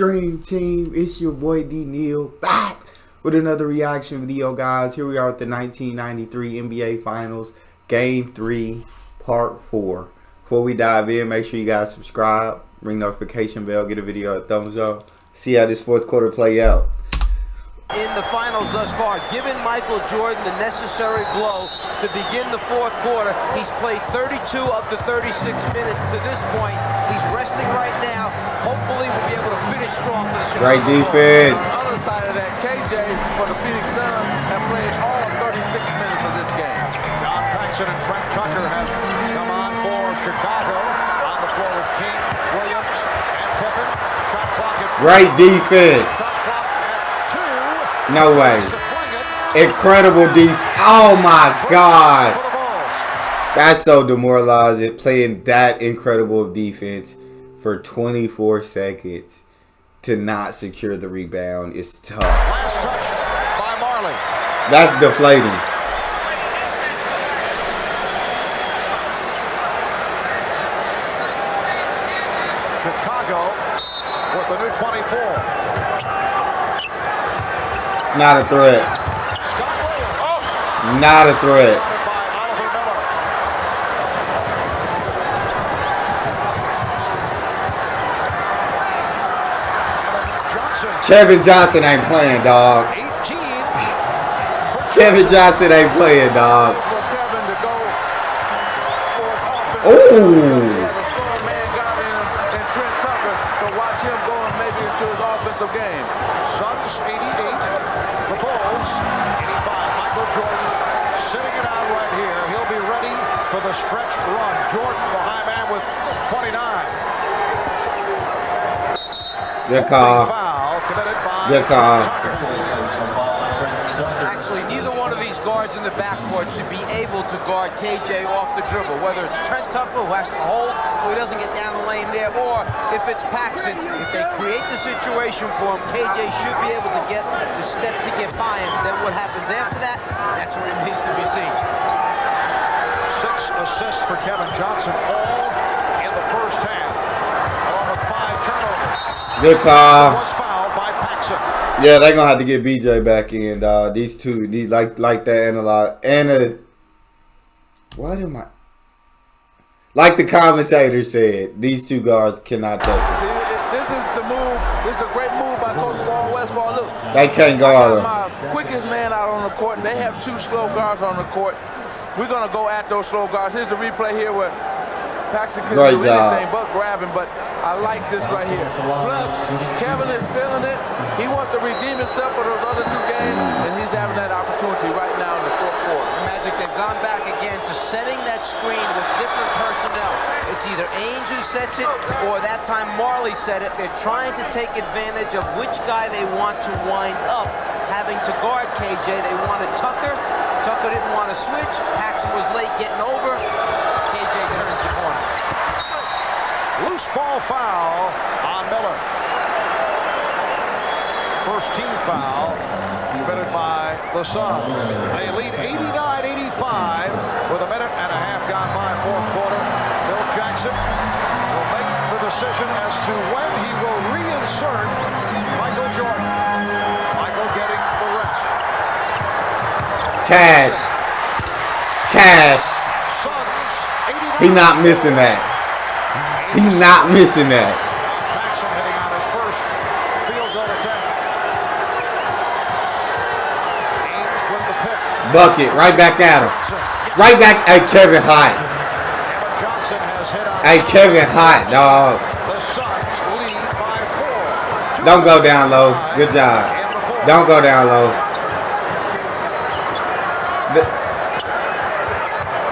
Dream Team? It's your boy D Neal back with another reaction video, guys. Here we are with the 1993 NBA Finals, Game 3, Part 4. Before we dive in, make sure you guys subscribe, ring notification bell, get a video a thumbs up. See how this fourth quarter play out. In the finals thus far, giving Michael Jordan the necessary blow to begin the fourth quarter. He's played 32 of the 36 minutes to this point. He's resting right now. Hopefully we'll be able to finish strong for the Chicago Great defense. On the other side of that, KJ for the Phoenix Suns have played all 36 minutes of this game. John Paxson and Trent Tucker have come on for Chicago. On the floor with King, Williams, and Pippen. Shot clock at 4. Great defense. No way. Incredible defense. Oh my God. That's so demoralizing. Playing that incredible defense for 24 seconds to not secure the rebound is tough. Last touch by Marley. That's deflating. Chicago with the new 24. It's not a threat. Not a threat. Kevin Johnson ain't playing, dog. Kevin Johnson ain't playing, dog. Ooh. Game. Suns 88, the Bulls 85. Michael Jordan sitting it out right here. He'll be ready for the stretch run. Jordan, the high man, with 29. Good call. Foul committed by Good call. Actually, neither one of these guards in the backcourt should be able to guard KJ off the dribble, whether it's Trent Tucker, who has to hold so he doesn't get down the lane there, or if it's Paxson. If they create the situation for him, KJ should be able to get the step to get by him. Then what happens after that, that's what remains to be seen. 6 assists for Kevin Johnson, all in the first half, along with 5 turnovers. Good call. Was fouled by Paxson. Yeah, they're gonna have to get BJ back in, dog. These two, like that analog. What am I? Like the commentator said, these two guards cannot touch it. This is the move. This is a great move by Coach Wall Westfall. Look, they can't guard him. My quickest man out on the court, and they have 2 slow guards on the court. We're gonna go at those slow guards. Here's a replay here where Paxson couldn't do anything but grab him, but I like this right here. Plus, Kevin is feeling it. He wants to redeem himself for those other 2 games, and he's having that opportunity right now in the fourth quarter. Magic, they've gone back again to setting that screen with different personnel. It's either Ainge who sets it, or that time Marley set it. They're trying to take advantage of which guy they want to wind up having to guard KJ. They wanted Tucker. Tucker didn't want to switch. Paxson was late getting over. KJ turns the corner. Loose ball foul on Miller. First team foul committed by the Suns. They lead 89-85 with a minute and a half gone by fourth quarter. Phil Jackson will make the decision as to when he will reinsert Michael Jordan. Michael getting the rest. Cash. He not missing that. He's not missing that. Paxson hitting on his first field goal attempt. Ames with the pick. Bucket. Right back at him. Right back. Hey, Kevin Hot. Kevin Johnson has hit on. Hey, Kevin Hot, dog. The Suns lead by 4. Don't go down low. Good job. Don't go down low.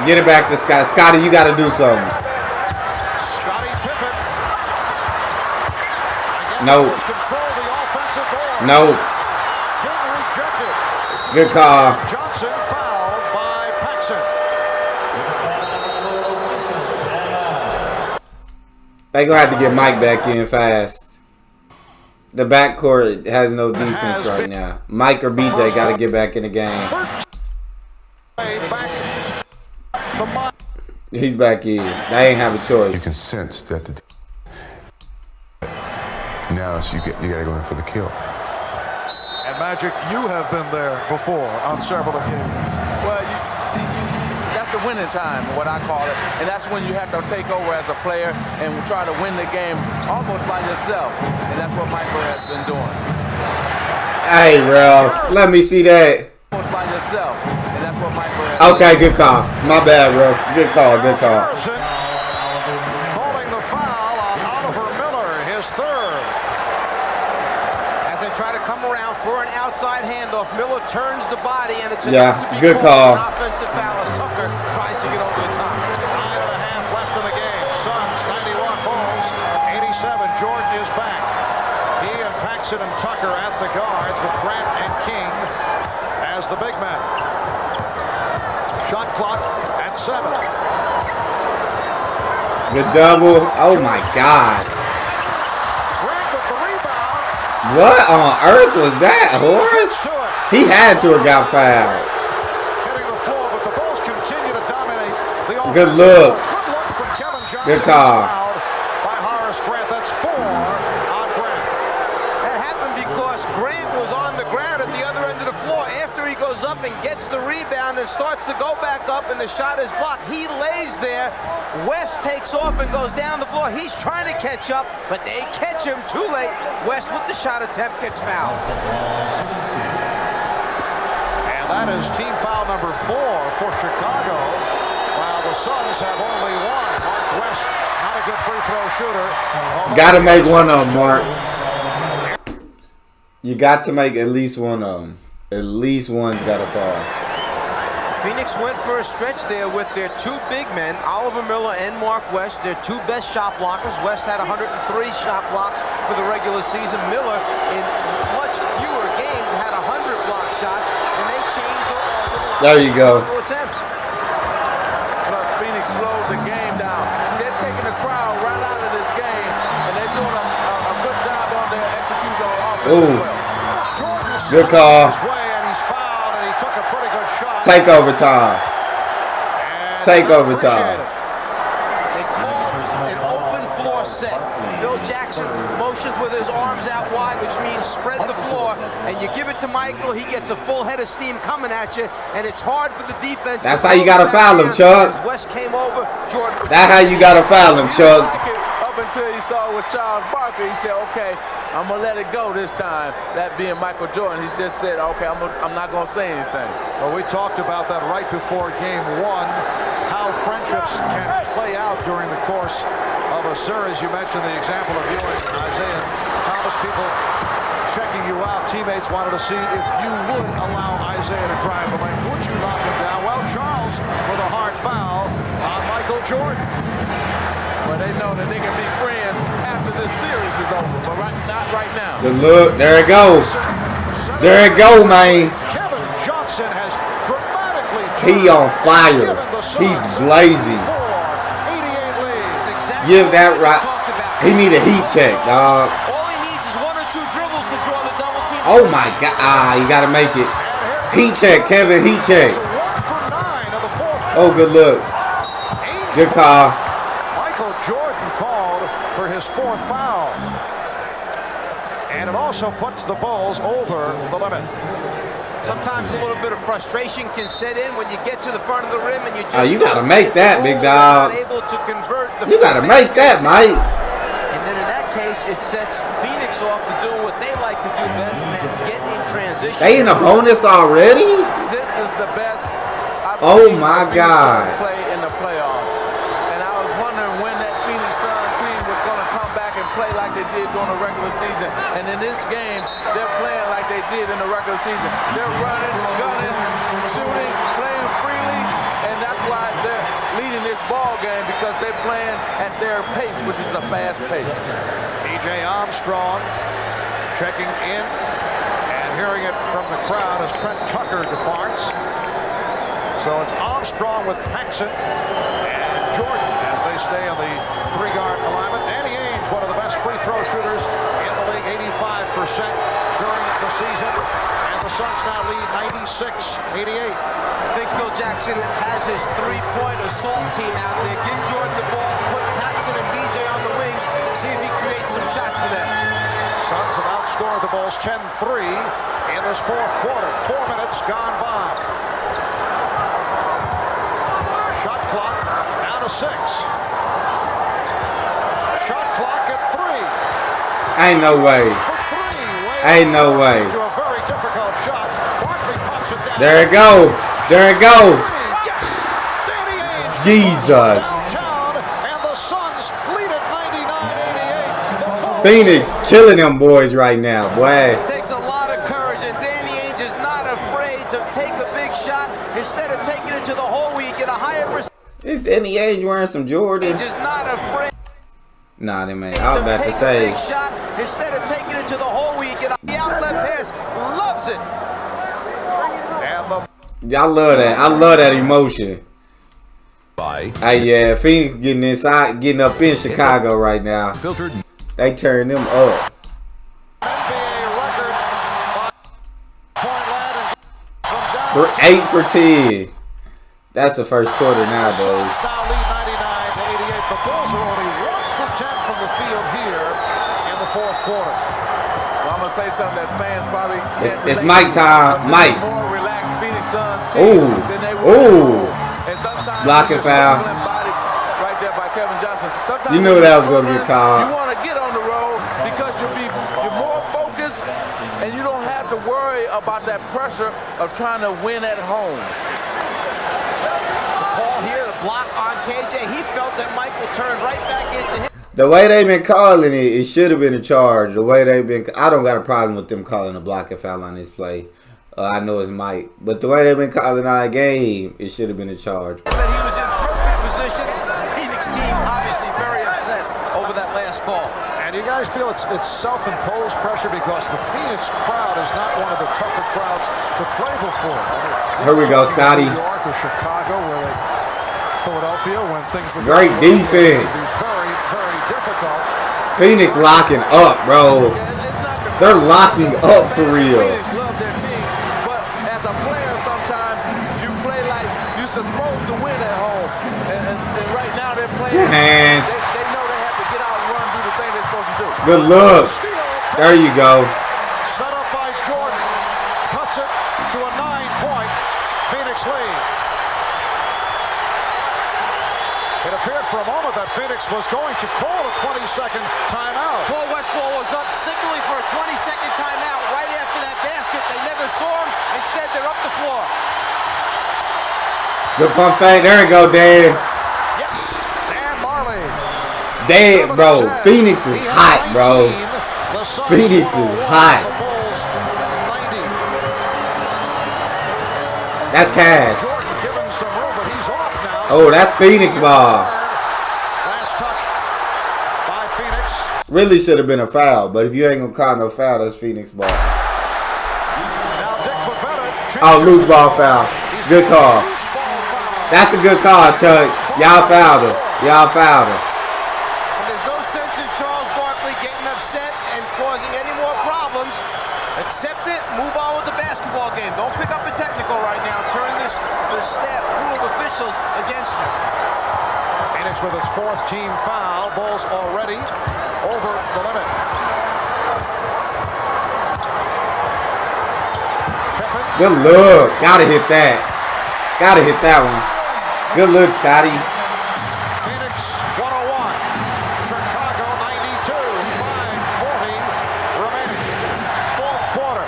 Get it back to Scott. Scotty, you got to do something. Scottie Pippen. Nope. Control the offensive board. Nope. King rejected. Good call. Johnson fouled by Paxson. They gonna have to get Mike back in fast. The backcourt has no defense right now. Mike or BJ got to get back in the game. He's back in. They ain't have a choice. You can sense that the Now you got to go in for the kill. And Magic, you have been there before on several occasions. Well, that's the winning time, what I call it. And that's when you have to take over as a player and try to win the game almost by yourself. And that's what Michael has been doing. Hey, Ralph, let me see that. Almost by yourself. And that's what Michael has Okay, good call. My bad, bro. Good call, good call. Calling the foul on Oliver Miller, his third. As they try to come around for an outside handoff, Miller turns the body, and it's Yeah, enough to be good called call. an offensive foul as Tucker tries to get over the top. 9.5 left in the game. Suns 91, Bulls 87. Jordan is back. He and Paxson and Tucker at the guards with Grant and King as the big men. Shot clock at 7. Good double. Oh my God. Grant with the rebound. What on earth was that, Horace? He had to have got fouled. Hitting the floor, but the Bulls continue to dominate the offense. Good look. Good look from Kevin Johnson. Good call. He's fouled by Horace Grant. That's 4 on Grant. That happened because Grant was on the ground at the other end of the floor. After he goes up and gets the rebound and starts to go back up and the shot is blocked, he lays there. West takes off and goes down the floor. He's trying to catch up, but they catch him too late. West with the shot attempt gets fouled. And that is team foul number 4 for Chicago, while the Suns have only one. Mark West, not a good free throw shooter. Gotta make one of them, Mark. You got to make at least one of them. At least one's gotta fall. Phoenix went for a stretch there with their 2 big men, Oliver Miller and Mark West, their 2 best shot blockers. West had 103 shot blocks for the regular season. Miller, in much fewer games, had 100 block shots, and they changed the There you go. attempts. But Phoenix slowed the game down. See, they're taking the crowd right out of this game, and they're doing a good job on their execution on offense as well. Good call. Take overtime. Take overtime. They called an open floor set. Phil Jackson motions with his arms out wide, which means spread the floor, and you give it to Michael, he gets a full head of steam coming at you, and it's hard for the defense. That's how you gotta foul him, Chuck. West came over, Jordan. That's how you gotta foul him, Chuck. Up until he saw it with Charles Barkley, he said, okay, I'm going to let it go this time. That being Michael Jordan, he just said, okay, I'm not going to say anything. Well, we talked about that right before game 1, how friendships can play out during the course of a series. You mentioned the example of you and Isaiah Thomas, people checking you out. Teammates wanted to see if you would allow Isaiah to drive the lane. Would you knock him down? Well, Charles with a hard foul on Michael Jordan. Well, they know that they can be friends after this series is over, but not right now. Good look. There it goes. There it go, man. Kevin Johnson has dramatically He on fire. He's blazing. Give that right. He need a heat check, dog. All he needs is 1 or 2 dribbles to draw the double team. Oh my God. You gotta make it. Heat check, Kevin. Heat check. Oh, good look. Good call. Michael Jordan called for his 4th foul. And it also puts the Bulls over the limit. Sometimes a little bit of frustration can set in when you get to the front of the rim and you just You gotta make that, big dog. able to convert the You gotta make that, Mike. And then in that case, it sets Phoenix off to do what they like to do best, and that's get in transition. They in a bonus already? This is the best I've Oh seen my the Phoenix God. Suns play in the playoffs. And I was wondering when that Phoenix Suns team was going to come back and play like they did during the regular season. And in this game, they're playing like they did in the regular season. They're running, gunning, shooting, playing freely, and that's why they're leading this ball game, because they're playing at their pace, which is a fast pace. DJ Armstrong checking in and hearing it from the crowd as Trent Tucker departs. So it's Armstrong with Paxson and Jordan as they stay on the 3-guard alignment. Danny Ainge, one of the best free throw shooters in the league, 85% during the season. And the Suns now lead 96-88. I think Phil Jackson has his 3-point assault team out there. Give Jordan the ball, put Paxson and BJ on the wings, see if he creates some shots for them. score of the Bulls, 10-3 in this fourth quarter. 4 minutes gone by. Shot clock down to 6. Shot clock at 3. Ain't no way. Ain't no way. To a very difficult shot. Barkley pops it down. There it go. There it go. Jesus. And the Suns lead at 99-88. Phoenix killing them boys right now, boy. It takes a lot of courage, and Danny Ainge is not afraid to take a big shot. Instead of taking it to the hole where you get a higher percentage. Is Danny Ainge wearing some Jordans? Just not afraid. Nah, they man. I was about to say. Big shot, instead of taking it to the hole where you get the outlet pass, loves it. Y'all love that. I love that emotion. Hey, yeah, Phoenix getting inside, getting up in Chicago right now. They turn them up. 8 for 10. That's the first quarter nowadays. Now lead 99-88. The Bulls are only 1 for 10 from the field here in the fourth quarter. Well, I'm gonna say something that fans probably. It's Mike time. Mike. More relaxed Phoenix Suns Ooh. than they were. Ooh. And sometimes Blocking foul. Right there by Kevin Johnson. Sometimes You knew that was gonna get called. You want to get on the road because you're more focused and you don't have to worry about that pressure of trying to win at home. The call here, the block on KJ. He felt that Michael turned right back into him. The way they've been calling it, it should have been a charge. The way they've been, I don't got a problem with them calling a blocking foul on this play. I know it's Mike, but the way they've been calling our game, it should have been a charge. That he was in perfect position. The Phoenix team obviously very upset over that last call. And you guys feel it's self-imposed pressure because the Phoenix crowd is not one of the tougher crowds to play before. Here we go, Scotty. New York or Chicago, Philadelphia, when things were Great defense. Very, very difficult. Phoenix locking up, bro. They're locking up for real. Phoenix love their team, but as a player, sometimes you play like you're supposed to win at home. And right now they're playing. Hands. They know they have to get out and run and do the thing they're supposed to do. Good look. There you go. Set up by Jordan. Cuts it to a 9-point Phoenix lead. It appeared for a moment that Phoenix was going to call a 20-second timeout. Paul Westphal was up signaling for a 20-second timeout right after that basket. They never saw him. Instead, they're up the floor. Good pump fake. There you go, Dan. Yes. Dan Marley. Dan, bro. Phoenix is hot, bro. Phoenix is hot. That's cash. Oh, that's Phoenix ball. Last touch by Phoenix. Really should have been a foul, but if you ain't gonna call no foul, that's Phoenix ball. Now Dick Pavetta. Oh, loose ball foul. Good call. That's a good call, Chuck. Y'all fouled him. Y'all fouled him. And there's no sense in Charles Barkley getting upset and causing any more problems. Accept it, move on with the basketball game. Don't pick up a technical right now. Turn the staff, crew of officials against you. Phoenix with its 4th team foul. Bulls already over the limit. Good look. Gotta hit that. Gotta hit that one. Good look, Scotty. Phoenix 101. Chicago 92. 5:40 remaining. Fourth quarter.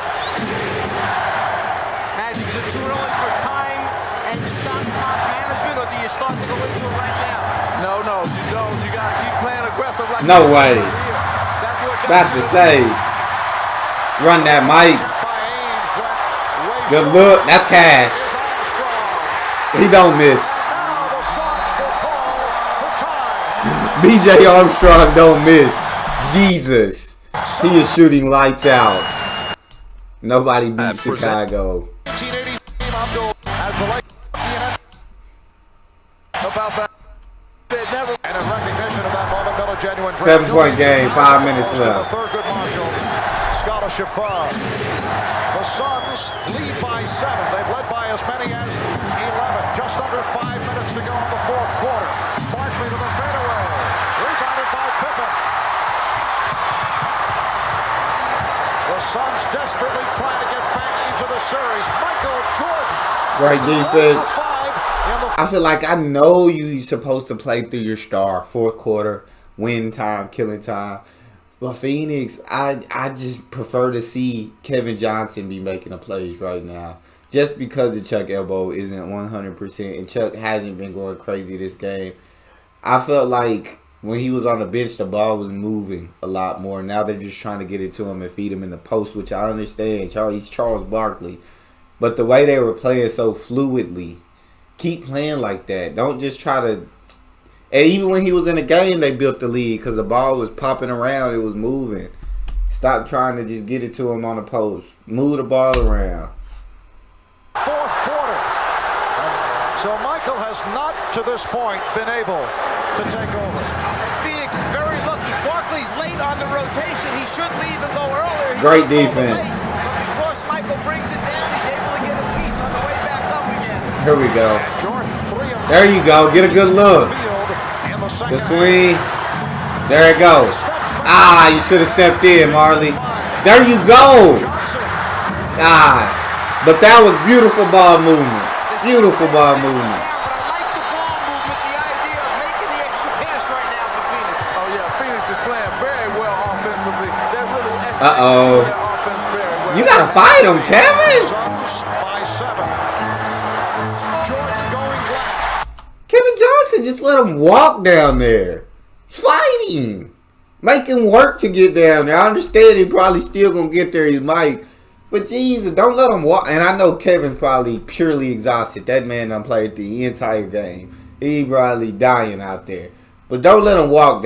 Magic, is it too early for time and shot clock management, or do you start to go into it right now? No, you don't. You got to keep playing aggressive like No way. That's what About to say. Run that, Mike. Good look. That's cash. He don't miss. BJ Armstrong don't miss. Jesus. He is shooting lights out. Nobody beat Chicago. 1980 as the late about that. And in recognition of that moment, Miller genuine 7-point game, 5 minutes left. Thurgood Marshall scholarship fund. The Suns lead by 7. They've led by as many as 11. Just under 5 minutes to go in the fourth quarter. Barkley to the fadeaway. Rebounded by Pippen. the series. Michael Jordan. Great defense. I feel like I know you're supposed to play through your star. Fourth quarter, win time, killing time. But Phoenix, I just prefer to see Kevin Johnson be making the plays right now. Just because the Chuck elbow isn't 100% and Chuck hasn't been going crazy this game. I felt like when he was on the bench, the ball was moving a lot more. Now they're just trying to get it to him and feed him in the post, which I understand. He's Charles Barkley. But the way they were playing so fluidly, keep playing like that. Don't just try to... And even when he was in the game, they built the lead because the ball was popping around. It was moving. Stop trying to just get it to him on the post. Move the ball around. Fourth quarter. So Michael has not, to this point, been able to take over. Phoenix very lucky. Barkley's late on the rotation. He should leave and go earlier. Great defense. But because Michael brings it down, he's able to get a piece on the way back up again. Here we go. Jordan, 3 of There you go. Get a good look. The swing. There it goes. Ah, you should have stepped in, Marley. There you go. Ah, but that was beautiful ball movement. Beautiful ball movement. But I like the ball movement, the idea of making the extra pass right now for Phoenix. Oh, yeah, Phoenix is playing very well offensively. They're really Uh-oh. executing their offense very well. You got to fight him, Kevin. Suns by 7. Jordan going black. Kevin Johnson, just let him walk down there. Fighting. Make him work to get down there. I understand he probably still going to get there. He might. But Jesus, don't let him walk. And I know Kevin's probably purely exhausted. That man done played the entire game. He probably dying out there. But don't let him walk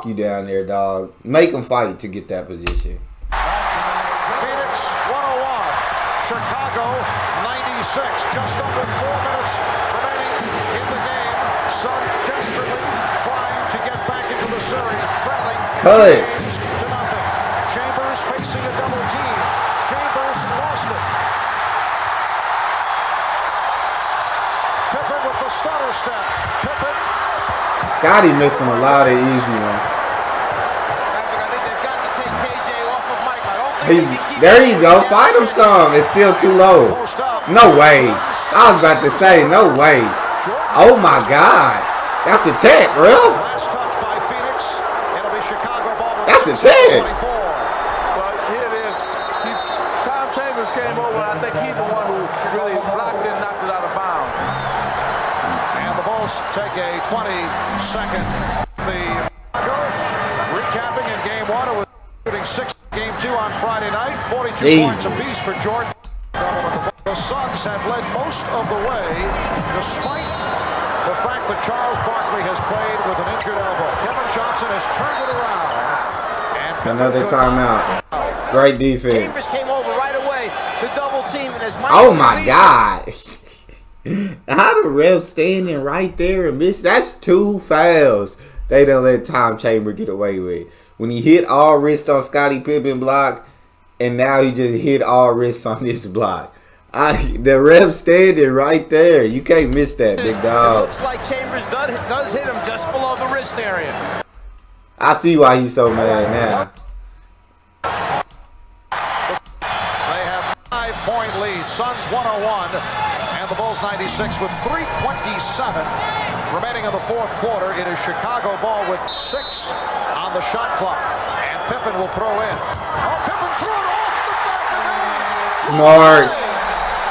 you down there, dog. Make him fight to get that position. Phoenix 101. Chicago 96. Just under 4 minutes remaining in the game. Suns desperately trying to get back into the series. Trailing Cut. 2 games to nothing. Chambers facing a double team. Chambers lost it. Pippen with the stutter step. Pippen. Scotty missing a lot of easy ones. Magic, I think they've got to take KJ off of Mike. I don't think they can keep There you go. Fight him some. It's still too low. No way. I was about to say, no way. Oh my God. That's a tech, bro. Last touch by Phoenix. It'll be Chicago ball. That's a tech. Well, here it is. Tom Chambers came over. I think he's the one who really blocked it and knocked it out of bounds. And the Bulls take a 20-second. The recapping in game 1. It was shooting 6 game 2 on Friday night. 42 points apiece for Jordan. The Suns have led most of the way despite the fact that Charles Barkley has played with an injured elbow. Kevin Johnson has turned it around. And Another timeout. Great defense. Chambers came over right away to double team, and as Mike Oh my God. How the ref standing right there and miss? That's 2 fouls they done let Tom Chamber get away with. When he hit all wrist on Scottie Pippen block, and now he just hit all wrists on this block. The ref standing right there. You can't miss that, big dog. It looks like Chambers does hit him just below the wrist area. I see why he's so mad now. they have 5-point lead. Suns 101 and the Bulls 96 with 3:27 remaining in the fourth quarter. It is Chicago ball with 6 on the shot clock. And Pippen will throw in. Oh, Pippen threw it off the back of the net. Smart.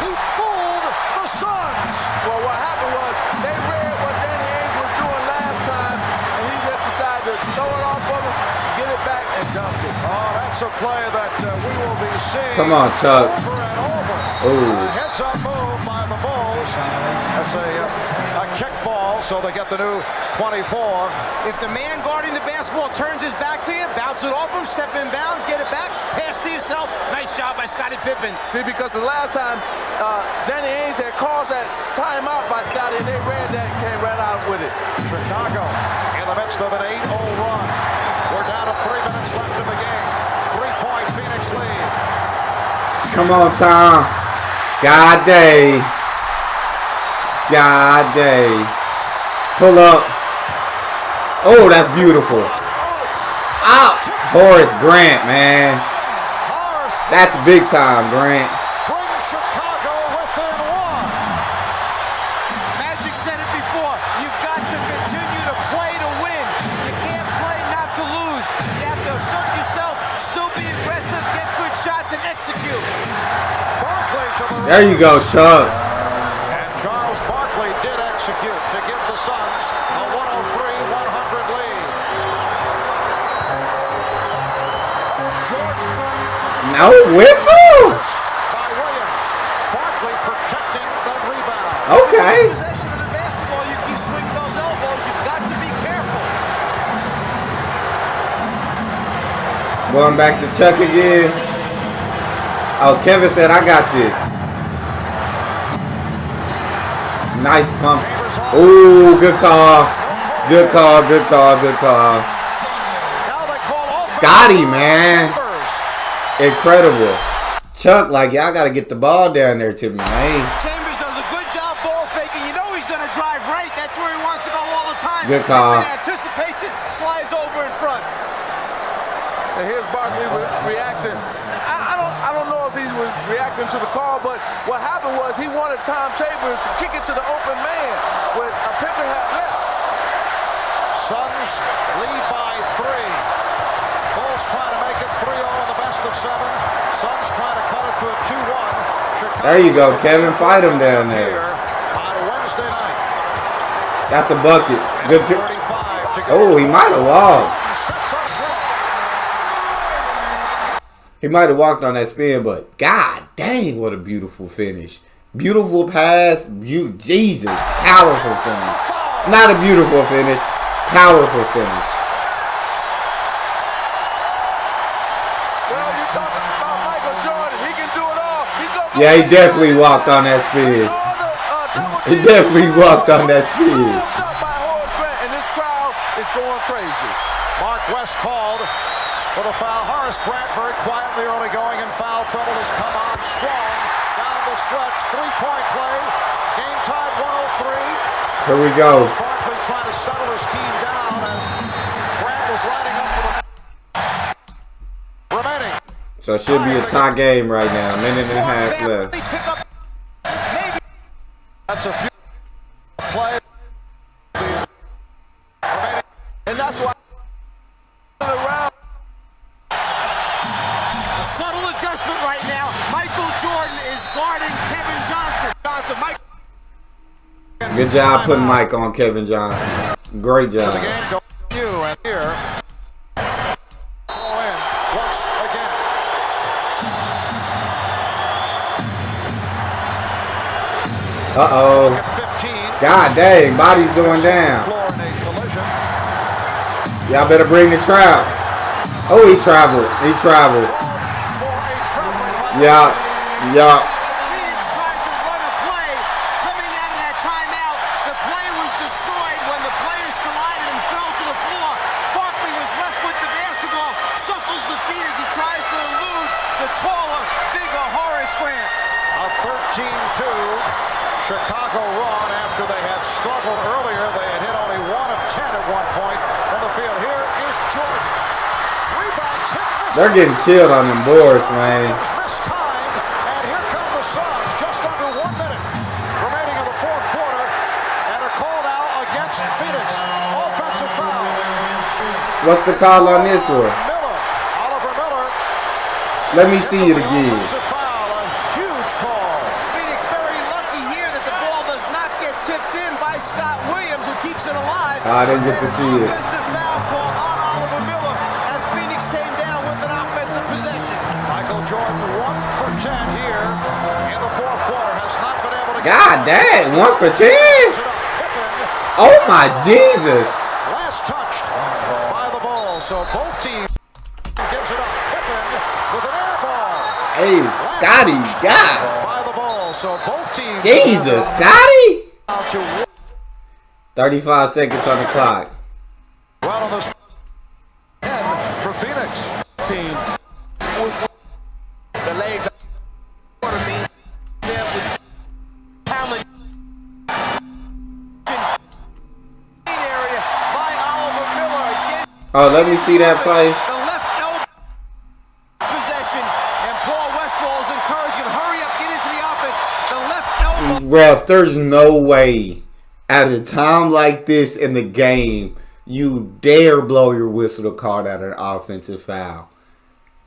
He fooled the Suns. Well, what happened was they read what Danny Ainge was doing last time, and he just decided to throw it off of him, get it back, and dunk it. Oh, that's a play that we will be seeing. Come on, Chuck. Over and over. Ooh. Heads-up move by the Bulls. That's a kick ball, so they get the new 24. If the man guarding the basketball turns his back to you, bounce it off him, step in bounds, get it back, pass to yourself. Nice job by Scottie Pippen. See, because the last time Danny Ainge had caused that timeout by Scottie, and they ran that and came right out with it. Chicago in the midst of an 8-0 run. We're down to 3 minutes left in the game. 3-point Phoenix lead. Come on, Tom. God day. God day. Pull up. Oh, that's beautiful. Horace Grant, man. That's big time, Grant. Brings There you go, Chuck. And Charles Barkley did execute to give the Suns a 103-100 lead. Jordan. No whistle. By Williams. Barkley protecting the rebound. Okay. Possession of the basketball, you keep swinging those elbows. You've got to be careful. Going back to Chuck again. Oh, Kevin said, I got this. Nice pump. Ooh, good call. Good call, good call, good call. Scotty, man. Incredible. Chuck, like, y'all got to get the ball down there to me, man. Chambers does a good job ball faking. You know he's going to drive right. That's where he wants to go all the time. Good call. Anticipates it, slides over in front. And here's Barkley with reaction. I don't know if he was reacting to the call, but what happened was he wanted Tom Chambers to kick it to the open man with a Pippen had left. Suns lead by 3. Bulls trying to make it 3-0 in the best of 7. Suns trying to cut it to a 2-1. Chicago There you go, Kevin. Fight him down there. On Wednesday night. That's a bucket. Good. 35 to go. Oh, he might have walked. He might have walked on that spin, but god dang, what a beautiful finish. Beautiful pass. Jesus. Powerful finish. Not a beautiful finish. Powerful finish. Well, you talking about Michael Jordan. He can do it all. He's gonna Yeah, he definitely walked on that spin. He definitely walked on that spin. And this crowd is going crazy. Mark West called for the foul. Horace Grant very quietly early going in foul trouble has come on strong down the stretch. 3-point play. Game tied 103. Here we go. Barkley trying to settle his team down as Grant was lining up for the remaining. So it should be a tie game right now. Minute and a half left. That's a few play. And that's why around. A subtle adjustment right now. Michael Jordan is guarding Kevin Johnson. Good job putting Mike on Kevin Johnson. Great job. The game going to you and here. All in once again. Uh-oh. 15. God dang, body's going down. Floor in a collision. Y'all better bring the trap. Oh, he traveled. He traveled. For a traveling Yeah. Yeah. Phoenix tried to run a play. Coming out of that timeout, the play was destroyed when the players collided and fell to the floor. Barkley was left with the basketball, shuffles the feet as he tries to elude the taller, bigger Horace Grant. A 13-2 Chicago run after they had struggled earlier. They had hit only 1 of 10 at one point from the field. Here is Jordan. Rebound tip. They're getting killed on them boards, man. Missed time, and here come the Suns. Just under 1 minute remaining in the fourth quarter, and are called out against Phoenix. Offensive foul. What's the call on this one? Miller, Oliver Miller. Let me see it again. Offensive foul, a huge call. Phoenix very lucky here that the ball does not get tipped in by Scott Williams, who keeps it alive. I didn't get to see it. Offensive foul call on Oliver Miller as Phoenix came down with an offensive possession. Michael Jordan 1 for 10 here in the fourth quarter. Has not been able to. God dang, 1 for 10? Pippen, Oh my Jesus. last touched by the Bulls. So both teams gives it up. Pippen with an air ball. Hey, Scotty, God. By the Bulls. So both teams. Jesus, Scotty. Out to 35 seconds on the clock. well on this 10 for Phoenix. Team. The legs are what I mean. There was talent. Area by Oliver Miller again. Oh, let me see that play. The left elbow possession, and Paul Westphal is encouraging, hurry up, get into the offense. The left elbow. Ref, there's no way at a time like this in the game you dare blow your whistle to call that an offensive foul.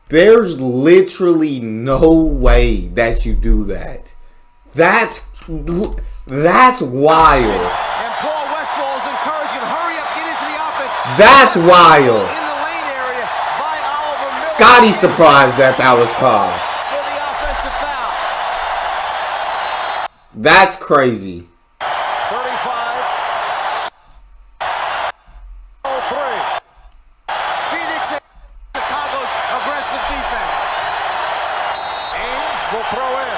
There's literally no way that you do that. That's wild. And Paul Westphal is encouraging, hurry up, get into the offense. That's wild. In the lane area by Oliver Miller. Scotty surprised that was called. For the offensive foul. That's crazy. 35-03. Phoenix and Chicago's aggressive defense. Ainge will throw in.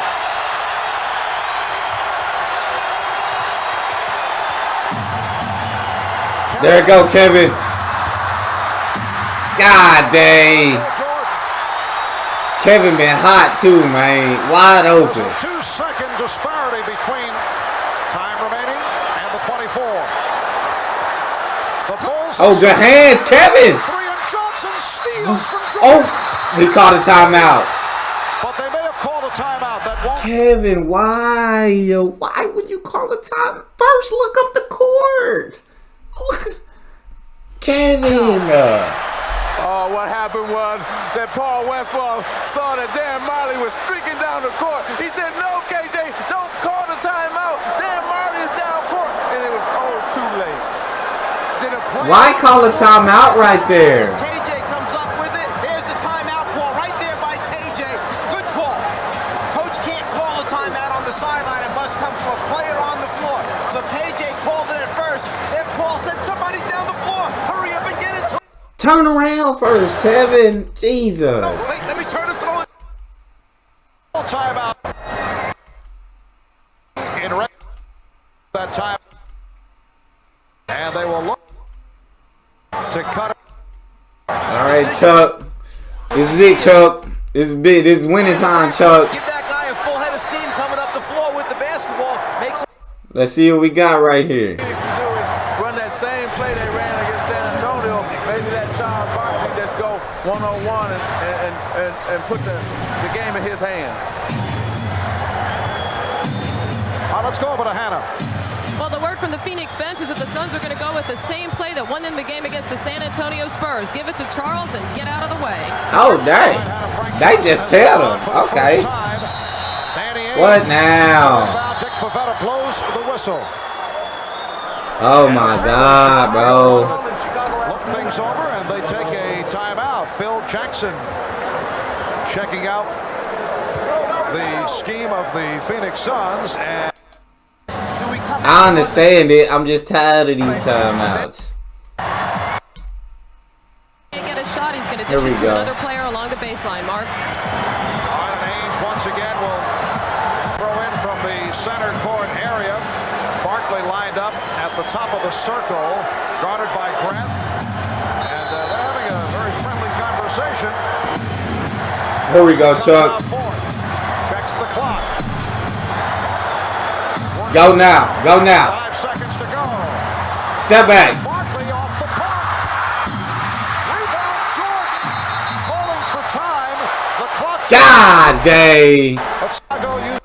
There you go, Kevin. God dang. Kevin been hot too, man. Wide open. There's a 2-second disparity between time remaining and the 24. The Bulls. Oh, good hands, Kevin. Three and Johnson steals from Oh, Jordan. he called a timeout. But they may have called a timeout. That won't. Kevin, why? Why would you call a time? First, look up the court. Look, Kevin. Oh, what happened was that Paul Westphal saw that Dan Marley was streaking down the court. He said, no, KJ, don't call the timeout. Dan Marley is down court. And it was too late. Why call a timeout right there? KJ comes up with it. There's the timeout call right there by KJ. Good call. Coach can't call a timeout on the sideline. It must come from a player on the floor. So KJ called it at first. Then Paul said, somebody's down the floor. Hurry up and get it to him. Turn around first, Kevin. Jesus. No, wait, let me turn it through. Timeout. In that time. And they will look to cut it. All right, Chuck. This is it, Chuck. This is big. This is winning time, Chuck. Give that guy a full head of steam coming up the floor with the basketball. Makes it. Let's see what we got right here. What they need to do is run that same play they ran against San Antonio. Maybe that Charles Barkley just go one-on-one and put the game in his hand. Let's go over to Hannah. Well, the word from the Phoenix bench is that the Suns are going to go with the same play that won them the game against the San Antonio Spurs. Give it to Charles and get out of the way. Oh, dang. They just tell them. Okay. What now? Dick Pavetta blows the whistle. Oh, my God, bro. Look things over, and they take a timeout. Phil Jackson checking out the scheme of the Phoenix Suns. And I understand it. I'm just tired of these timeouts. Can't get a shot. He's going to Here dish we it to go. another player along the baseline, Mark. Ainge once again will throw in from the center court area. Barkley lined up at the top of the circle, guarded by Grant. And they're having a very friendly conversation. Here we go, Chuck. Checks the clock. Go now. Go now. 5 seconds to go. Step back. Barkley off the pump. Rebound Jordan. Calling for time. The clock. God dang. Let's go use.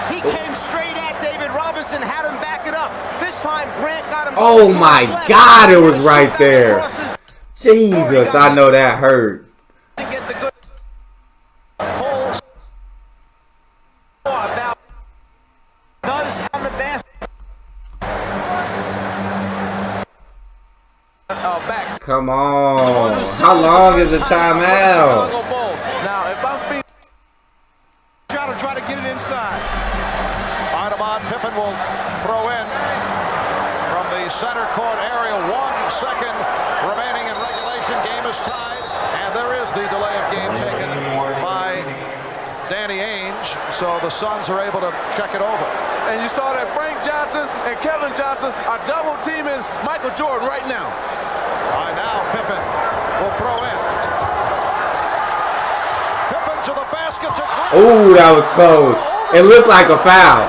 He came straight at David Robinson, had him back it up. This time Grant got him. Oh, my God. It was right there. Jesus, I know that hurt. To get the good Full. about does have the best. Backs. Come on. How long is the timeout? Now, if I'm Phoenix, gotta try to get it inside. Audemars Pippen will throw in from the center court area. 1 second remaining in regulation. Game is tied, and there is the delay of game taken by Danny Ainge, so the Suns are able to check it over. And you saw that Frank Johnson and Kevin Johnson are double teaming Michael Jordan right now. Now Pippen will throw in. Pippen to the basket. Oh, that was close. It looked like a foul.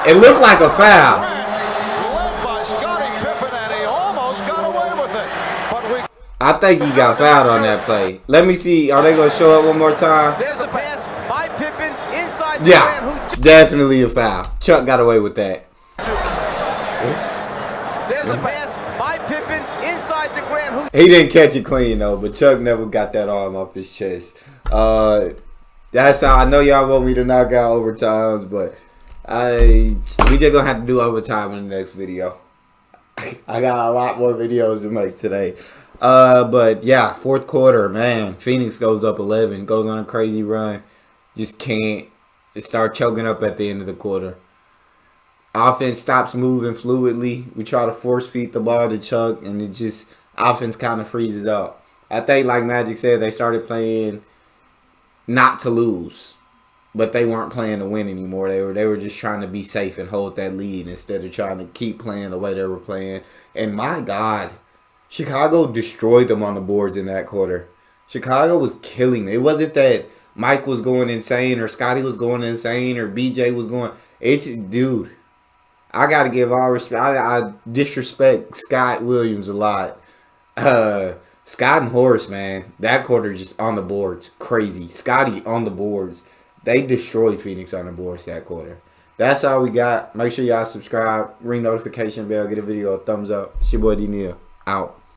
It looked like a foul. Led by Scottie Pippen, and he almost got away with it. But I think he got fouled on that play. Let me see. Are they going to show it one more time? There's the pass by Pippen inside the Yeah, definitely a foul. Chuck got away with that. There's the pass by Pippen inside the Grant. He didn't catch it clean, though, but Chuck never got that arm off his chest. That's how I know y'all want me to knock out overtimes, but we just gonna have to do overtime in the next video. I got a lot more videos to make today. But yeah, fourth quarter, man. Phoenix goes up 11, goes on a crazy run. Just can't. It start choking up at the end of the quarter. Offense stops moving fluidly. We try to force feed the ball to Chuck, and it just offense kind of freezes up. I think, like Magic said, they started playing not to lose, but they weren't playing to win anymore. They were just trying to be safe and hold that lead instead of trying to keep playing the way they were playing. And my God, Chicago destroyed them on the boards in that quarter. Chicago was killing. It wasn't that Mike was going insane or Scotty was going insane or BJ was going. It's, dude, I got to give all respect. I disrespect Scott Williams a lot. Scott and Horace, man, that quarter just on the boards. Crazy. Scotty on the boards. They destroyed Phoenix on the boards that quarter. That's all we got. Make sure y'all subscribe, ring notification bell, get a video a thumbs up. It's your boy D Neal. Out.